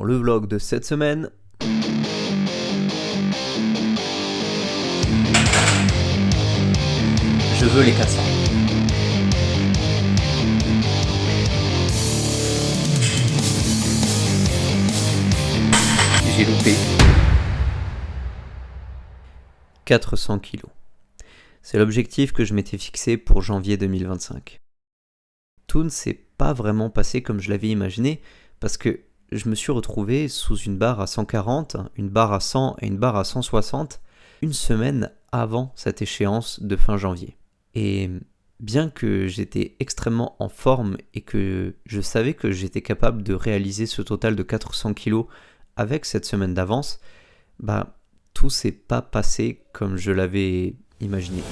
Dans le vlog de cette semaine, je veux les 400. J'ai loupé 400 kilos. C'est l'objectif que je m'étais fixé pour janvier 2025. Tout ne s'est pas vraiment passé comme je l'avais imaginé parce que je me suis retrouvé sous une barre à 140, une barre à 100 et une barre à 160 une semaine avant cette échéance de fin janvier. Et bien que j'étais extrêmement en forme et que je savais que j'étais capable de réaliser ce total de 400 kilos avec cette semaine d'avance, tout s'est pas passé comme je l'avais imaginé.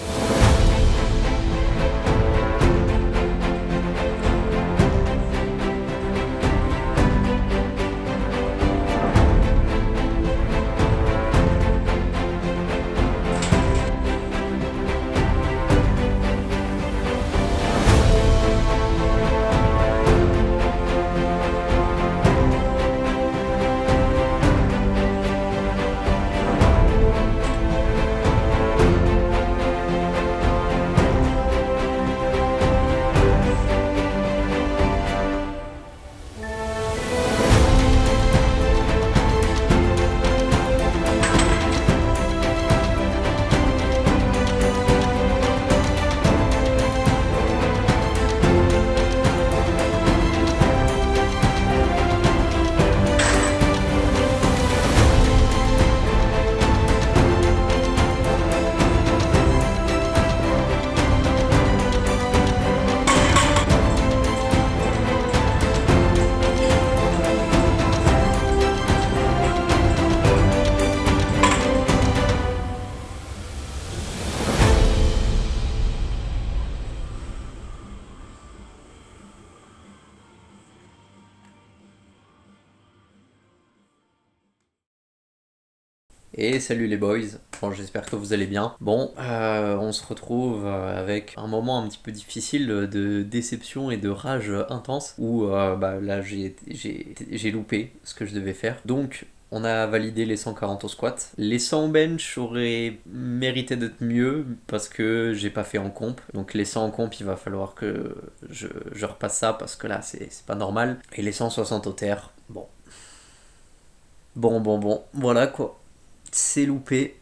Et salut les boys, bon, j'espère que vous allez bien. Bon, on se retrouve avec un moment un petit peu difficile de déception et de rage intense où là j'ai loupé ce que je devais faire. Donc on a validé les 140 au squat. Les 100 au bench auraient mérité d'être mieux parce que j'ai pas fait en comp. Donc les 100 en comp, il va falloir que je repasse ça parce que là c'est pas normal. Et les 160 au terre, bon, voilà quoi. C'est loupé.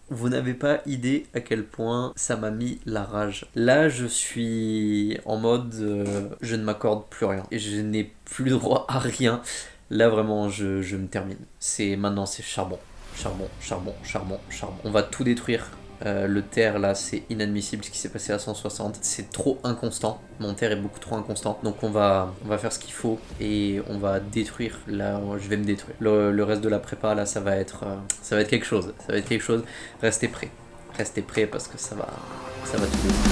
Vous n'avez pas idée à quel point ça m'a mis la rage. Là, je suis en mode je ne m'accorde plus rien et je n'ai plus droit à rien. Là, vraiment, je me termine. Maintenant, c'est charbon. On va tout détruire. Le terre là, c'est inadmissible ce qui s'est passé à 160. C'est trop inconstant. Mon terre est beaucoup trop inconstant. Donc on va faire ce qu'il faut et on va détruire. Là, je vais me détruire. Le reste de la prépa là, ça va être quelque chose. Restez prêts parce que ça va tout détruire.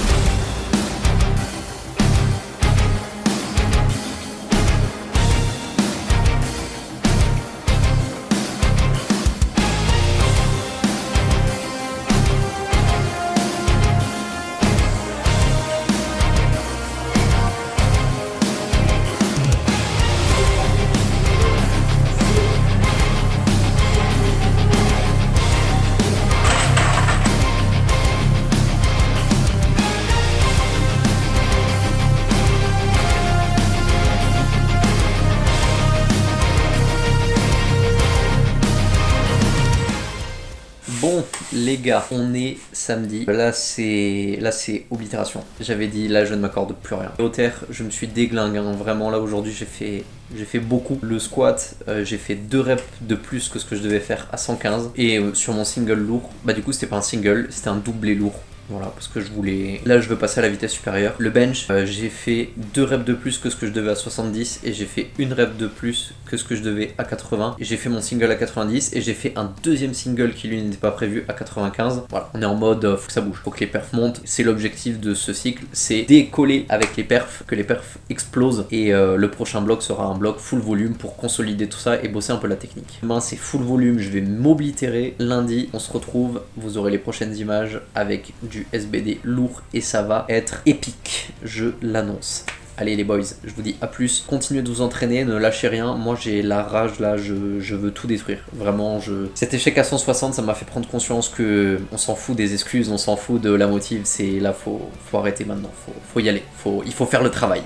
Bon les gars, on est samedi, là c'est oblitération. J'avais dit là je ne m'accorde plus rien. Au terre, je me suis déglingué, hein. Vraiment là aujourd'hui j'ai fait beaucoup. Le squat, j'ai fait 2 reps de plus que ce que je devais faire à 115. Et sur mon single lourd, du coup c'était pas un single, c'était un doublé lourd. Voilà, parce que là je veux passer à la vitesse supérieure. Le bench, j'ai fait 2 reps de plus que ce que je devais à 70 et j'ai fait 1 rep de plus que ce que je devais à 80. Et j'ai fait mon single à 90 et j'ai fait un deuxième single qui lui n'était pas prévu à 95. Voilà, on est en mode faut que ça bouge, faut que les perfs montent. C'est l'objectif de ce cycle, c'est décoller avec les perfs, que les perfs explosent. Et le prochain bloc sera un bloc full volume pour consolider tout ça et bosser un peu la technique. Demain c'est full volume, je vais m'oblitérer. Lundi, on se retrouve, vous aurez les prochaines images avec du SBD lourd et ça va être épique, je l'annonce. Allez les boys, je vous dis à plus, continuez de vous entraîner, ne lâchez rien, moi j'ai la rage là, je veux tout détruire, vraiment Cet échec à 160, ça m'a fait prendre conscience que on s'en fout des excuses, on s'en fout de la motive, c'est là, faut arrêter maintenant, faut y aller, il faut faire le travail,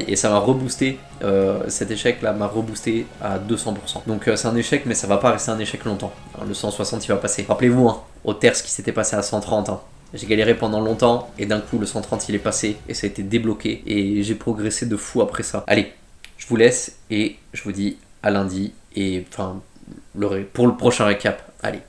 et ça m'a reboosté, cet échec là m'a reboosté à 200%, donc c'est un échec mais ça va pas rester un échec longtemps, hein, le 160 il va passer, rappelez-vous, hein, au terre ce qui s'était passé à 130, hein. J'ai galéré pendant longtemps et d'un coup le 130 il est passé et ça a été débloqué et j'ai progressé de fou après ça. Allez, je vous laisse et je vous dis à lundi et enfin pour le prochain récap. Allez.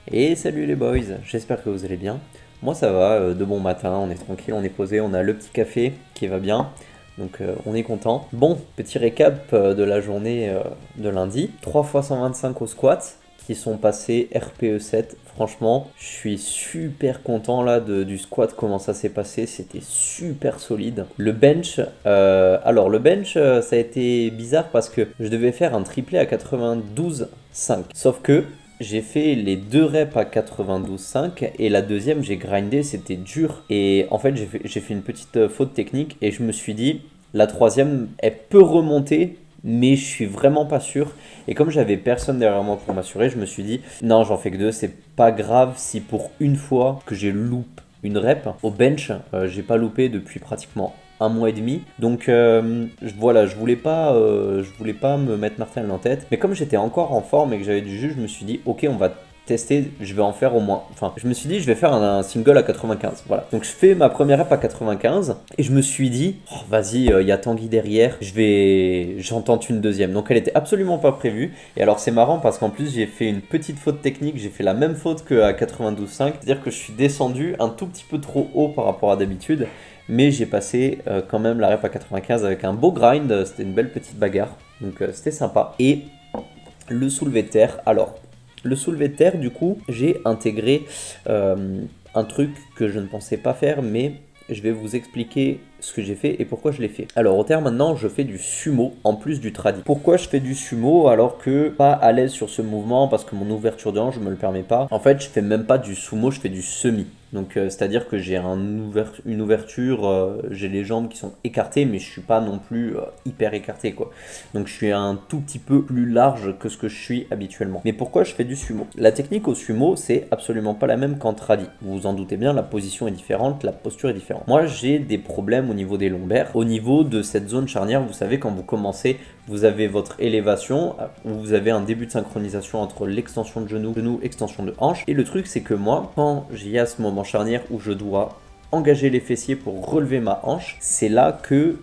Et salut les boys, j'espère que vous allez bien. Moi ça va, de bon matin, on est tranquille, on est posé, on a le petit café qui va bien, donc on est content. Bon, petit récap de la journée de lundi. 3 fois 125 au squat qui sont passés RPE 7. Franchement, je suis super content là du squat, comment ça s'est passé, c'était super solide. Le bench, le bench ça a été bizarre parce que je devais faire un triplé à 92,5. Sauf que j'ai fait les 2 reps à 92,5 et la deuxième j'ai grindé, c'était dur. Et en fait j'ai fait une petite faute technique et je me suis dit, la troisième elle peut remonter mais je suis vraiment pas sûr. Et comme j'avais personne derrière moi pour m'assurer, je me suis dit, non j'en fais que 2, c'est pas grave si pour une fois que j'ai loupé une rep. Au bench, j'ai pas loupé depuis pratiquement 1 mois et demi, donc voilà, je voulais pas me mettre Martin en tête, mais comme j'étais encore en forme et que j'avais du jus, je me suis dit ok, on va tester, je vais en faire au moins, enfin je me suis dit je vais faire un single à 95, voilà, donc je fais ma première rep à 95 et je me suis dit oh, vas-y, il y a Tanguy derrière, j'en tente une deuxième, donc elle était absolument pas prévue. Et alors c'est marrant parce qu'en plus j'ai fait une petite faute technique, j'ai fait la même faute qu'à 92,5, c'est-à-dire que je suis descendu un tout petit peu trop haut par rapport à d'habitude, mais j'ai passé quand même la rep à 95 avec un beau grind, c'était une belle petite bagarre, donc c'était sympa. Et le soulevé de terre, alors le soulevé de terre du coup j'ai intégré un truc que je ne pensais pas faire, mais je vais vous expliquer ce que j'ai fait et pourquoi je l'ai fait. Alors au terme maintenant je fais du sumo en plus du tradi. Pourquoi je fais du sumo alors que pas à l'aise sur ce mouvement parce que mon ouverture de hanche je me le permets pas. En fait je fais même pas du sumo, je fais du semi. Donc c'est-à-dire que j'ai une ouverture, j'ai les jambes qui sont écartées mais je suis pas non plus hyper écarté quoi. Donc je suis un tout petit peu plus large que ce que je suis habituellement. Mais pourquoi je fais du sumo? La technique au sumo c'est absolument pas la même qu'en tradi. Vous vous en doutez bien, la position est différente, la posture est différente. Moi j'ai des problèmes au niveau des lombaires, au niveau de cette zone charnière. Vous savez, quand vous commencez, vous avez votre élévation où vous avez un début de synchronisation entre l'extension de genou, extension de hanche. Et le truc c'est que moi, quand j'ai à ce moment charnière où je dois engager les fessiers pour relever ma hanche, c'est là que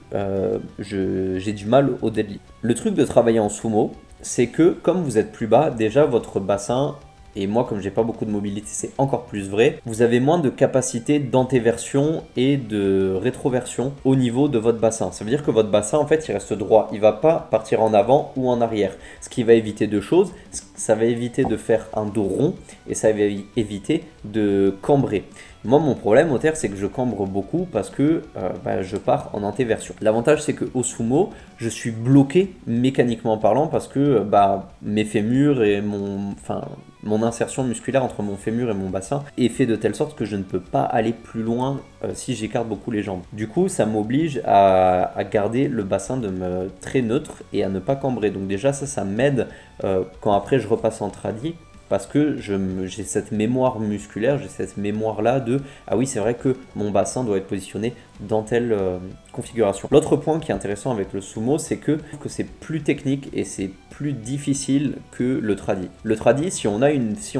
j'ai du mal au deadlift. Le truc de travailler en sumo, c'est que comme vous êtes plus bas, déjà votre bassin, et moi comme j'ai pas beaucoup de mobilité c'est encore plus vrai, vous avez moins de capacité d'antéversion et de rétroversion au niveau de votre bassin. Ça veut dire que votre bassin en fait il reste droit, il va pas partir en avant ou en arrière. Ce qui va éviter deux choses, ça va éviter de faire un dos rond et ça va éviter de cambrer. Moi, mon problème au terre, c'est que je cambre beaucoup parce que je pars en antéversion. L'avantage, c'est qu'au sumo, je suis bloqué mécaniquement parlant parce que mes fémurs et mon insertion musculaire entre mon fémur et mon bassin est fait de telle sorte que je ne peux pas aller plus loin si j'écarte beaucoup les jambes. Du coup, ça m'oblige à garder le bassin très neutre et à ne pas cambrer. Donc déjà, ça m'aide quand après je repasse en tradi. Parce que j'ai cette mémoire musculaire, j'ai cette mémoire-là de ah oui, c'est vrai que mon bassin doit être positionné dans telle configuration. L'autre point qui est intéressant avec le sumo, c'est que c'est plus technique et c'est plus difficile que le tradi. Le tradi, si on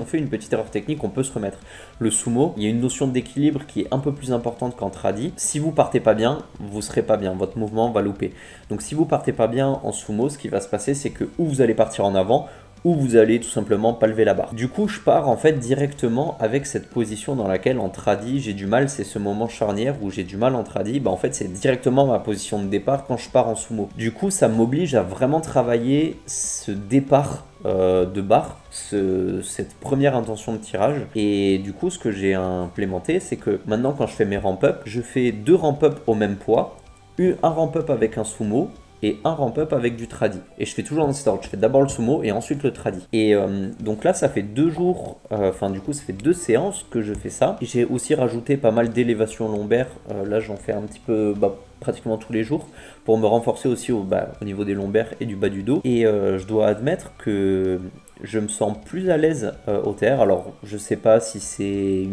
fait une petite erreur technique, on peut se remettre. Le sumo, il y a une notion d'équilibre qui est un peu plus importante qu'en tradi. Si vous partez pas bien, vous serez pas bien, votre mouvement va louper. Donc si vous partez pas bien en sumo, ce qui va se passer, c'est que ou vous allez partir en avant, ou vous allez tout simplement pas lever la barre. Du coup, je pars en fait directement avec cette position dans laquelle en tradi j'ai du mal, c'est ce moment charnière où j'ai du mal en tradi, en fait c'est directement ma position de départ quand je pars en sumo. Du coup, ça m'oblige à vraiment travailler ce départ de barre, cette première intention de tirage. Et du coup, ce que j'ai implémenté, c'est que maintenant quand je fais mes ramp-up, je fais 2 ramp-up au même poids, un ramp-up avec un sumo, et un ramp-up avec du tradi. Et je fais toujours dans cet ordre. Je fais d'abord le sumo et ensuite le tradi. Et donc là, ça fait 2 jours, ça fait 2 séances que je fais ça. J'ai aussi rajouté pas mal d'élévation lombaire. Là, j'en fais un petit peu pratiquement tous les jours pour me renforcer aussi au niveau des lombaires et du bas du dos. Et je dois admettre que je me sens plus à l'aise au terre. Alors, je sais pas si c'est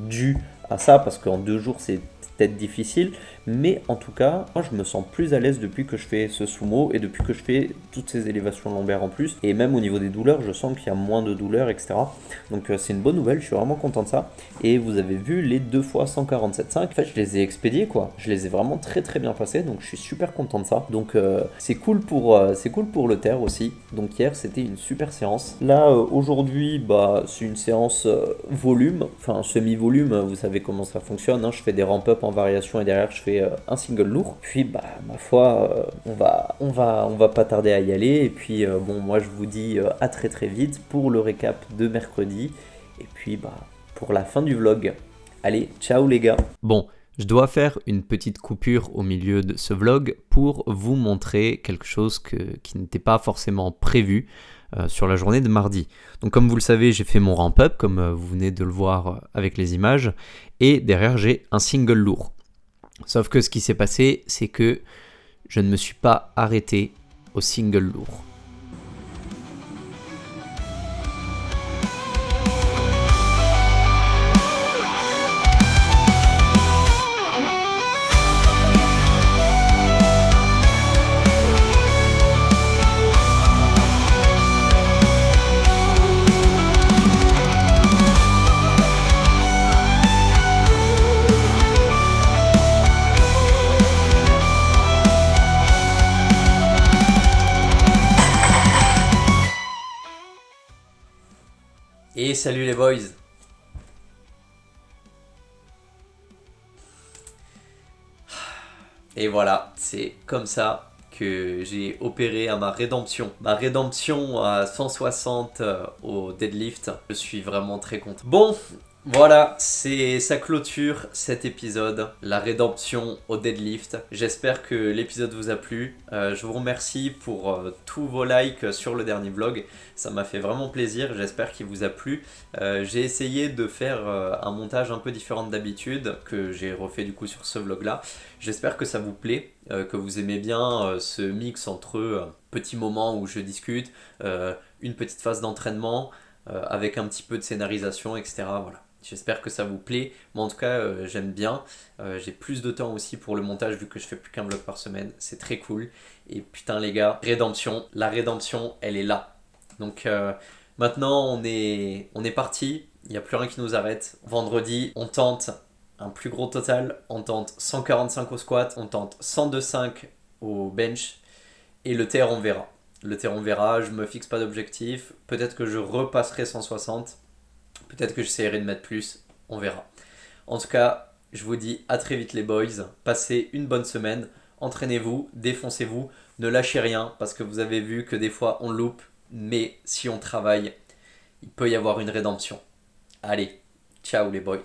dû à ça, parce qu'en 2 jours, c'est peut-être difficile, mais en tout cas, moi je me sens plus à l'aise depuis que je fais ce sumo et depuis que je fais toutes ces élévations lombaires en plus. Et même au niveau des douleurs, je sens qu'il y a moins de douleurs, etc. Donc c'est une bonne nouvelle, je suis vraiment content de ça. Et vous avez vu les 2 fois 147,5, en fait je les ai expédiés quoi. Je les ai vraiment très très bien passés, donc je suis super content de ça. Donc c'est cool pour le terre aussi. Donc hier c'était une super séance. Là aujourd'hui c'est une séance volume, enfin semi-volume, vous savez comment ça fonctionne, hein. Je fais des ramp-up en variation et derrière je fais un single lourd. Puis ma foi, on va pas tarder à y aller. Et puis moi je vous dis à très très vite pour le récap de mercredi. Et puis pour la fin du vlog. Allez, ciao les gars. Bon, je dois faire une petite coupure au milieu de ce vlog pour vous montrer quelque chose qui n'était pas forcément prévu sur la journée de mardi. Donc comme vous le savez, j'ai fait mon ramp-up, comme vous venez de le voir avec les images, et derrière j'ai un single lourd. Sauf que ce qui s'est passé, c'est que je ne me suis pas arrêté au single lourd. Et salut les boys. Et voilà, c'est comme ça que j'ai opéré à ma rédemption. Ma rédemption à 160 au deadlift. Je suis vraiment très content. Bon, voilà, ça clôture cet épisode, la rédemption au deadlift. J'espère que l'épisode vous a plu. Je vous remercie pour tous vos likes sur le dernier vlog. Ça m'a fait vraiment plaisir, j'espère qu'il vous a plu. J'ai essayé de faire un montage un peu différent d'habitude, que j'ai refait du coup sur ce vlog là. J'espère que ça vous plaît, que vous aimez bien ce mix entre petits moments où je discute, une petite phase d'entraînement, avec un petit peu de scénarisation, etc. Voilà. J'espère que ça vous plaît. Moi en tout cas j'aime bien. J'ai plus de temps aussi pour le montage vu que je fais plus qu'un vlog par semaine. C'est très cool. Et putain les gars, rédemption. La rédemption elle est là. Donc maintenant on est parti. Il n'y a plus rien qui nous arrête. Vendredi on tente un plus gros total. On tente 145 au squat. On tente 102,5 au bench. Et le terre on verra. Le terre on verra. Je me fixe pas d'objectif. Peut-être que je repasserai 160. Peut-être que j'essaierai de mettre plus, on verra. En tout cas, je vous dis à très vite les boys. Passez une bonne semaine. Entraînez-vous, défoncez-vous. Ne lâchez rien parce que vous avez vu que des fois on loupe. Mais si on travaille, il peut y avoir une rédemption. Allez, ciao les boys.